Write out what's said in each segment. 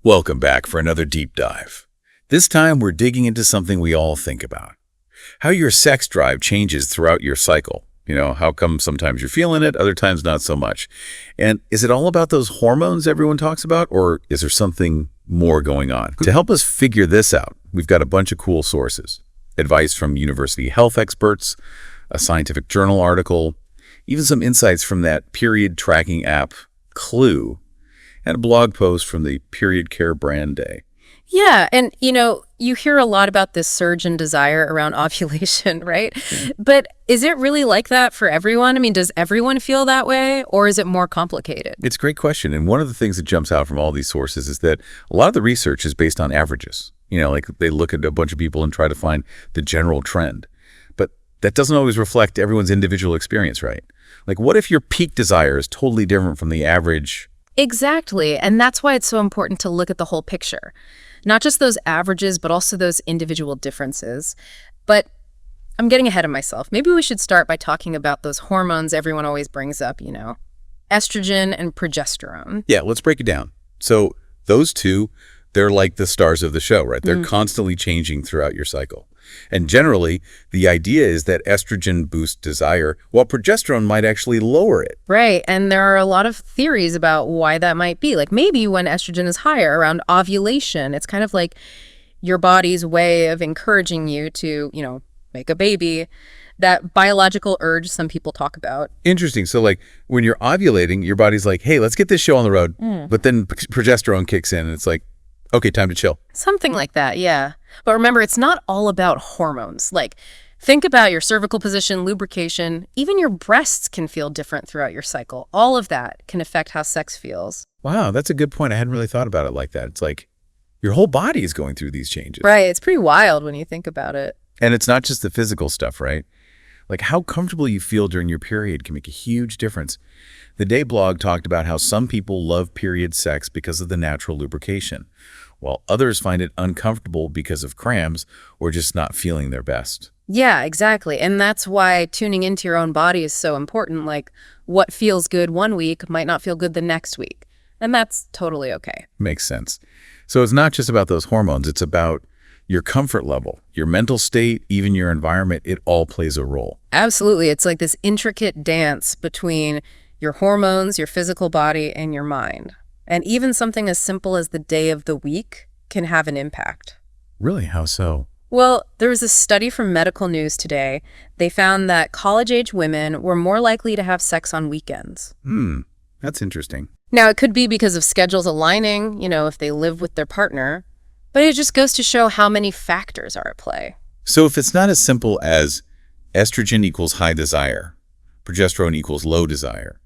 Welcome back for another deep dive. This time we're digging into something we all think about. How your sex drive changes throughout your cycle. How come sometimes you're feeling it, other times not so much? And is it all about those hormones everyone talks about, or is there something more going on? To help us figure this out, we've got a bunch of cool sources. Advice from university health experts, a scientific journal article, even some insights from that period tracking app, Clue, and a blog post from the Period Care brand Day. Yeah, and you hear a lot about this surge in desire around ovulation, right? Yeah. But is it really like that for everyone? I mean, does everyone feel that way, or is it more complicated? It's a great question, and one of the things that jumps out from all these sources is that a lot of the research is based on averages. Like they look at a bunch of people and try to find the general trend. But that doesn't always reflect everyone's individual experience, right? Like, what if your peak desire is totally different from the average? Exactly, and that's why it's so important to look at the whole picture. Not just those averages, but also those individual differences. But I'm getting ahead of myself. Maybe we should start by talking about those hormones everyone always brings up, estrogen and progesterone. Yeah, let's break it down. So those two, they're like the stars of the show, right? They're constantly changing throughout your cycle. And generally, the idea is that estrogen boosts desire, while progesterone might actually lower it. Right, and there are a lot of theories about why that might be. Like maybe when estrogen is higher around ovulation, it's kind of like your body's way of encouraging you to, make a baby. That biological urge some people talk about. Interesting. So like when you're ovulating, your body's like, hey, let's get this show on the road. But then progesterone kicks in and it's like, okay, time to chill. Something like that, yeah. But remember, it's not all about hormones. Like, think about your cervical position, lubrication. Even your breasts can feel different throughout your cycle. All of that can affect how sex feels. Wow, that's a good point. I hadn't really thought about it like that. It's like your whole body is going through these changes. Right, it's pretty wild when you think about it. And it's not just the physical stuff, right? Like how comfortable you feel during your period can make a huge difference. The Day blog talked about how some people love period sex because of the natural lubrication, while others find it uncomfortable because of cramps or just not feeling their best. Yeah, exactly. And that's why tuning into your own body is so important. Like what feels good one week might not feel good the next week. And that's totally okay. Makes sense. So it's not just about those hormones. It's about your comfort level, your mental state, even your environment. It all plays a role. Absolutely. It's like this intricate dance between your hormones, your physical body, and your mind. And even something as simple as the day of the week can have an impact. Really? How so? Well, there was a study from Medical News today. They found that college-age women were more likely to have sex on weekends. That's interesting. Now, it could be because of schedules aligning, if they live with their partner, but it just goes to show how many factors are at play. So if it's not as simple as estrogen equals high desire, progesterone equals low desire,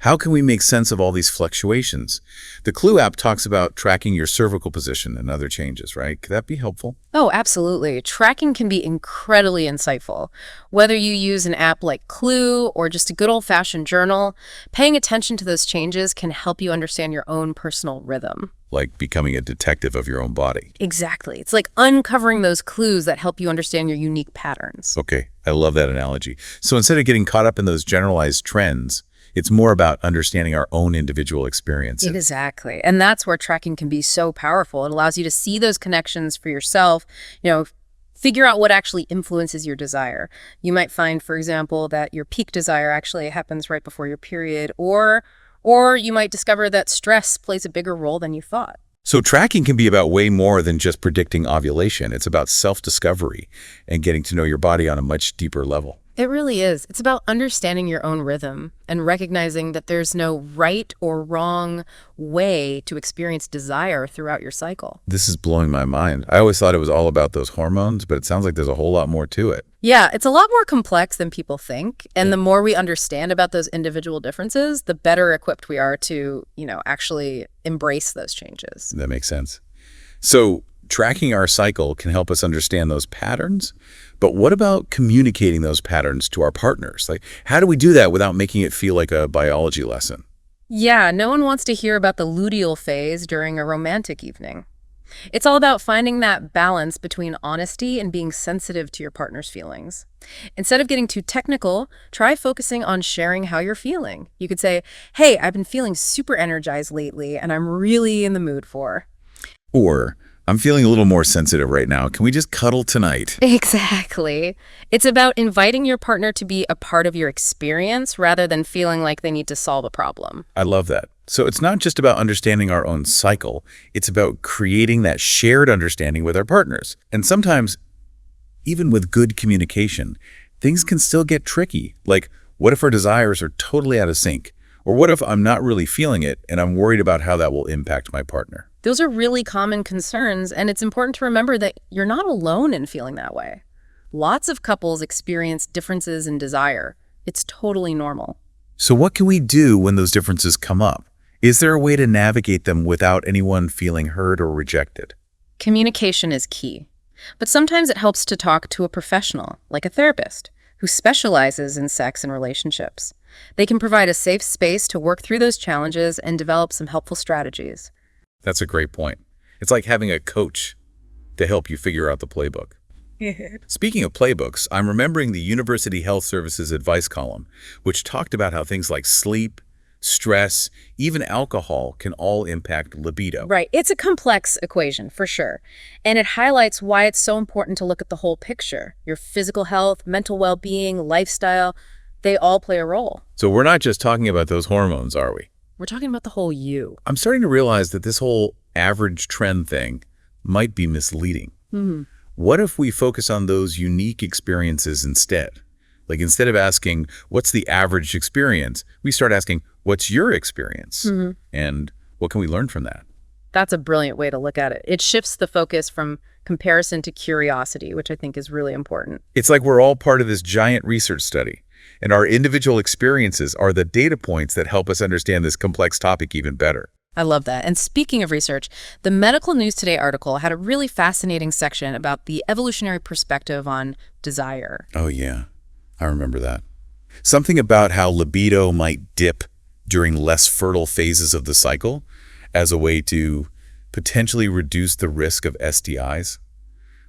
how can we make sense of all these fluctuations? The Clue app talks about tracking your cervical position and other changes, right? Could that be helpful? Oh, absolutely. Tracking can be incredibly insightful. Whether you use an app like Clue or just a good old-fashioned journal, paying attention to those changes can help you understand your own personal rhythm. Like becoming a detective of your own body. Exactly. It's like uncovering those clues that help you understand your unique patterns. Okay, I love that analogy. So instead of getting caught up in those generalized trends, it's more about understanding our own individual experiences. Exactly. And that's where tracking can be so powerful. It allows you to see those connections for yourself, figure out what actually influences your desire. You might find, for example, that your peak desire actually happens right before your period, or you might discover that stress plays a bigger role than you thought. So tracking can be about way more than just predicting ovulation. It's about self-discovery and getting to know your body on a much deeper level. It really is. It's about understanding your own rhythm and recognizing that there's no right or wrong way to experience desire throughout your cycle. This is blowing my mind. I always thought it was all about those hormones, but it sounds like there's a whole lot more to it. Yeah, it's a lot more complex than people think. And the more we understand about those individual differences, the better equipped we are to, actually embrace those changes. That makes sense. So tracking our cycle can help us understand those patterns. But what about communicating those patterns to our partners? Like, how do we do that without making it feel like a biology lesson? Yeah, no one wants to hear about the luteal phase during a romantic evening. It's all about finding that balance between honesty and being sensitive to your partner's feelings. Instead of getting too technical, try focusing on sharing how you're feeling. You could say, hey, I've been feeling super energized lately and I'm really in the mood for. Or, I'm feeling a little more sensitive right now. Can we just cuddle tonight? Exactly. It's about inviting your partner to be a part of your experience rather than feeling like they need to solve a problem. I love that. So it's not just about understanding our own cycle. It's about creating that shared understanding with our partners. And sometimes, even with good communication, things can still get tricky. Like, what if our desires are totally out of sync? Or what if I'm not really feeling it and I'm worried about how that will impact my partner? Those are really common concerns, and it's important to remember that you're not alone in feeling that way. Lots of couples experience differences in desire. It's totally normal. So what can we do when those differences come up? Is there a way to navigate them without anyone feeling hurt or rejected? Communication is key. But sometimes it helps to talk to a professional, like a therapist, who specializes in sex and relationships. They can provide a safe space to work through those challenges and develop some helpful strategies. That's a great point. It's like having a coach to help you figure out the playbook. Speaking of playbooks, I'm remembering the University Health Services advice column, which talked about how things like sleep, stress, even alcohol can all impact libido. Right. It's a complex equation, for sure. And it highlights why it's so important to look at the whole picture. Your physical health, mental well-being, lifestyle, they all play a role. So we're not just talking about those hormones, are we? We're talking about the whole you. I'm starting to realize that this whole average trend thing might be misleading. What if we focus on those unique experiences instead? Like, instead of asking, what's the average experience, we start asking, what's your experience? And what can we learn from that? That's a brilliant way to look at it. It shifts the focus from comparison to curiosity, which I think is really important. It's like we're all part of this giant research study, and our individual experiences are the data points that help us understand this complex topic even better. I love that. And speaking of research, the Medical News Today article had a really fascinating section about the evolutionary perspective on desire. Oh, yeah. I remember that. Something about how libido might dip during less fertile phases of the cycle as a way to potentially reduce the risk of STIs.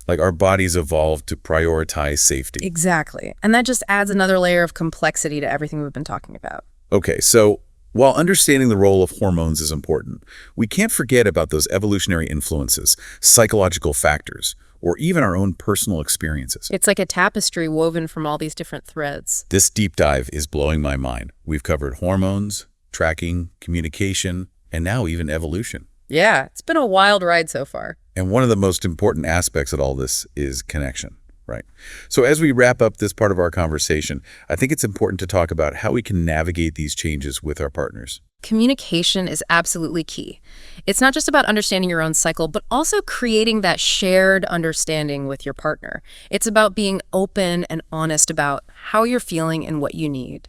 Like, our bodies evolved to prioritize safety. Exactly. And that just adds another layer of complexity to everything we've been talking about. Okay, so while understanding the role of hormones is important, we can't forget about those evolutionary influences, psychological factors, or even our own personal experiences. It's like a tapestry woven from all these different threads. This deep dive is blowing my mind. We've covered hormones, tracking, communication, and now even evolution. Yeah, it's been a wild ride so far. And one of the most important aspects of all this is connection, right? So as we wrap up this part of our conversation, I think it's important to talk about how we can navigate these changes with our partners. Communication is absolutely key. It's not just about understanding your own cycle, but also creating that shared understanding with your partner. It's about being open and honest about how you're feeling and what you need.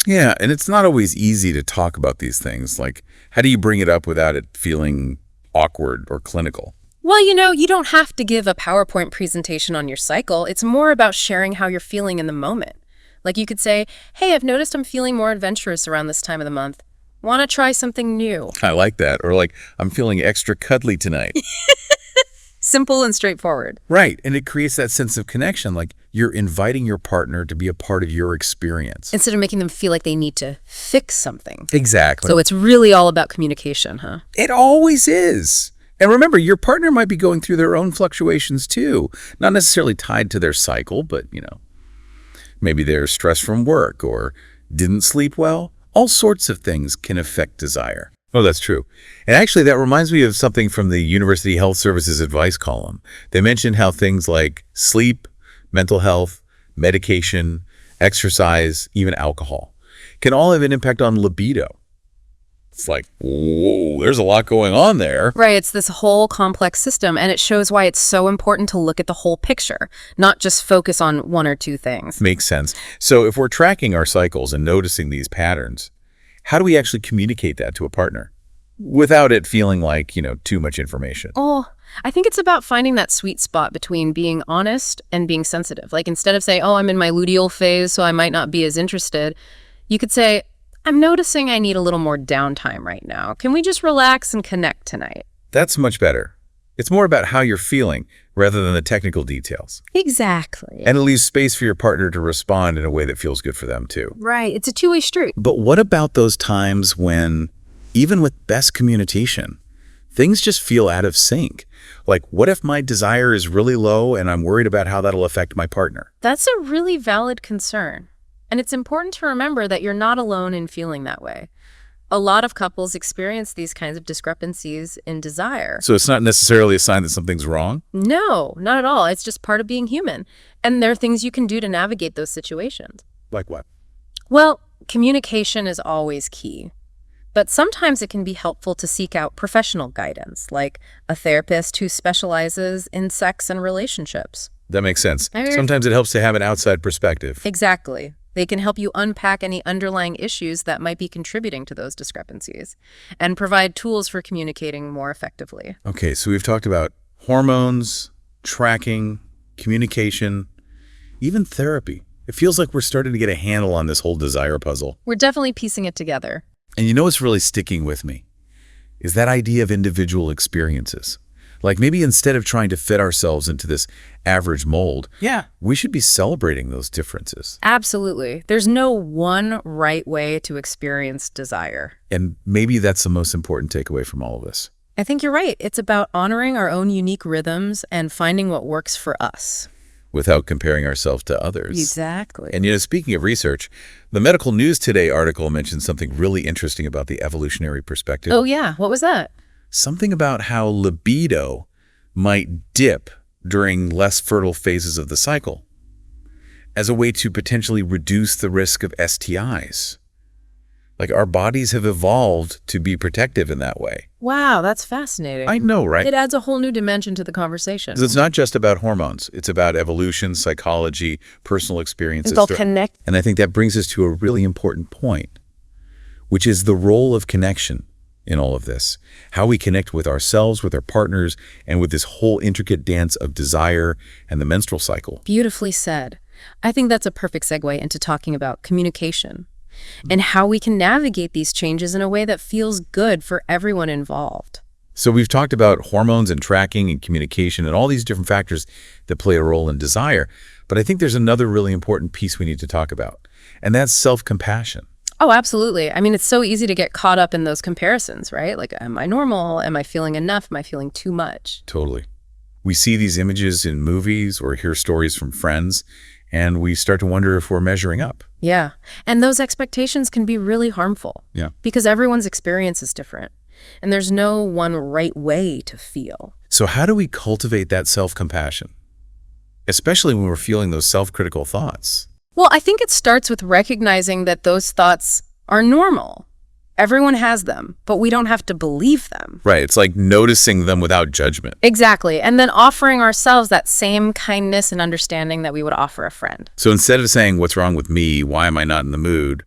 Yeah, and it's not always easy to talk about these things. Like, how do you bring it up without it feeling awkward or clinical? Well, you don't have to give a PowerPoint presentation on your cycle. It's more about sharing how you're feeling in the moment. Like, you could say, hey, I've noticed I'm feeling more adventurous around this time of the month. Want to try something new? I like that. Or like, I'm feeling extra cuddly tonight. Simple and straightforward. Right. And it creates that sense of connection. Like, you're inviting your partner to be a part of your experience. Instead of making them feel like they need to fix something. Exactly. So it's really all about communication, huh? It always is. And remember, your partner might be going through their own fluctuations too. Not necessarily tied to their cycle, but, maybe they're stressed from work or didn't sleep well. All sorts of things can affect desire. Oh, that's true. And actually, that reminds me of something from the University Health Services advice column. They mentioned how things like sleep, mental health, medication, exercise, even alcohol can all have an impact on libido. It's like, whoa, there's a lot going on there. Right, it's this whole complex system, and it shows why it's so important to look at the whole picture, not just focus on one or two things. Makes sense. So if we're tracking our cycles and noticing these patterns, how do we actually communicate that to a partner without it feeling like, too much information? Oh, I think it's about finding that sweet spot between being honest and being sensitive. Like, instead of saying, oh, I'm in my luteal phase, so I might not be as interested, you could say, I'm noticing I need a little more downtime right now. Can we just relax and connect tonight? That's much better. It's more about how you're feeling rather than the technical details. Exactly. And it leaves space for your partner to respond in a way that feels good for them, too. Right. It's a two-way street. But what about those times when, even with best communication, things just feel out of sync? Like, what if my desire is really low and I'm worried about how that'll affect my partner? That's a really valid concern. And it's important to remember that you're not alone in feeling that way. A lot of couples experience these kinds of discrepancies in desire. So it's not necessarily a sign that something's wrong? No, not at all. It's just part of being human. And there are things you can do to navigate those situations. Like what? Well, communication is always key. But sometimes it can be helpful to seek out professional guidance, like a therapist who specializes in sex and relationships. That makes sense. Sometimes it helps to have an outside perspective. Exactly. They can help you unpack any underlying issues that might be contributing to those discrepancies and provide tools for communicating more effectively. Okay, so we've talked about hormones, tracking, communication, even therapy. It feels like we're starting to get a handle on this whole desire puzzle. We're definitely piecing it together. And you know what's really sticking with me? Is that idea of individual experiences. Like maybe instead of trying to fit ourselves into this average mold, we should be celebrating those differences. Absolutely. There's no one right way to experience desire. And maybe that's the most important takeaway from all of this. I think you're right. It's about honoring our own unique rhythms and finding what works for us. Without comparing ourselves to others. Exactly. And speaking of research, the Medical News Today article mentioned something really interesting about the evolutionary perspective. Oh yeah, what was that? Something about how libido might dip during less fertile phases of the cycle as a way to potentially reduce the risk of STIs. Like our bodies have evolved to be protective in that way. Wow, that's fascinating. I know, right? It adds a whole new dimension to the conversation. 'Cause it's not just about hormones. It's about evolution, psychology, personal experiences. They'll connect. And I think that brings us to a really important point, which is the role of connection in all of this. How we connect with ourselves, with our partners, and with this whole intricate dance of desire and the menstrual cycle. Beautifully said. I think that's a perfect segue into talking about communication and how we can navigate these changes in a way that feels good for everyone involved. So we've talked about hormones and tracking and communication and all these different factors that play a role in desire. But I think there's another really important piece we need to talk about, and that's self-compassion. Oh, absolutely. I mean, it's so easy to get caught up in those comparisons, right? Like, am I normal? Am I feeling enough? Am I feeling too much? Totally. We see these images in movies or hear stories from friends, and we start to wonder if we're measuring up. Yeah. And those expectations can be really harmful. Yeah. Because everyone's experience is different. And there's no one right way to feel. So how do we cultivate that self-compassion? Especially when we're feeling those self-critical thoughts. Well, I think it starts with recognizing that those thoughts are normal. Everyone has them, but we don't have to believe them. Right. It's like noticing them without judgment. Exactly. And then offering ourselves that same kindness and understanding that we would offer a friend. So instead of saying, what's wrong with me? Why am I not in the mood?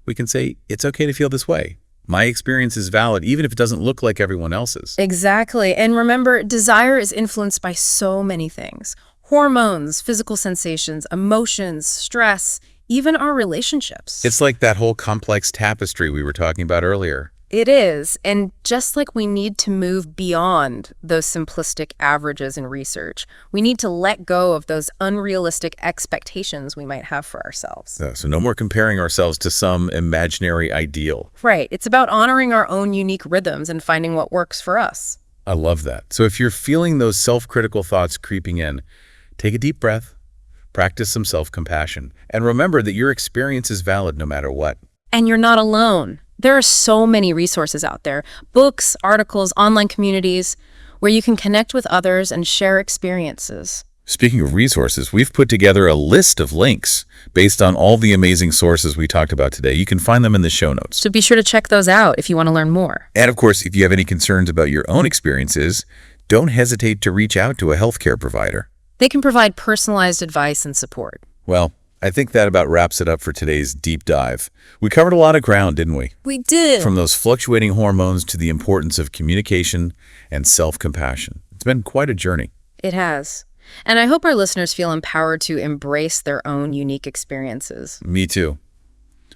We can say, it's okay to feel this way. My experience is valid, even if it doesn't look like everyone else's. Exactly. And remember, desire is influenced by so many things. Hormones, physical sensations, emotions, stress, even our relationships. It's like that whole complex tapestry we were talking about earlier. It is. And just like we need to move beyond those simplistic averages in research, we need to let go of those unrealistic expectations we might have for ourselves. So no more comparing ourselves to some imaginary ideal. Right. It's about honoring our own unique rhythms and finding what works for us. I love that. So if you're feeling those self-critical thoughts creeping in, take a deep breath, practice some self-compassion, and remember that your experience is valid no matter what. And you're not alone. There are so many resources out there, books, articles, online communities, where you can connect with others and share experiences. Speaking of resources, we've put together a list of links based on all the amazing sources we talked about today. You can find them in the show notes. So be sure to check those out if you want to learn more. And of course, if you have any concerns about your own experiences, don't hesitate to reach out to a healthcare provider. They can provide personalized advice and support. Well, I think that about wraps it up for today's deep dive. We covered a lot of ground, didn't we? We did. From those fluctuating hormones to the importance of communication and self-compassion. It's been quite a journey. It has. And I hope our listeners feel empowered to embrace their own unique experiences. Me too.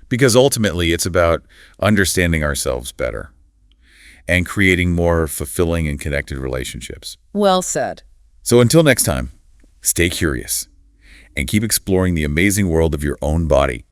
Because ultimately, it's about understanding ourselves better. and creating more fulfilling and connected relationships. Well said. So until next time, stay curious and keep exploring the amazing world of your own body.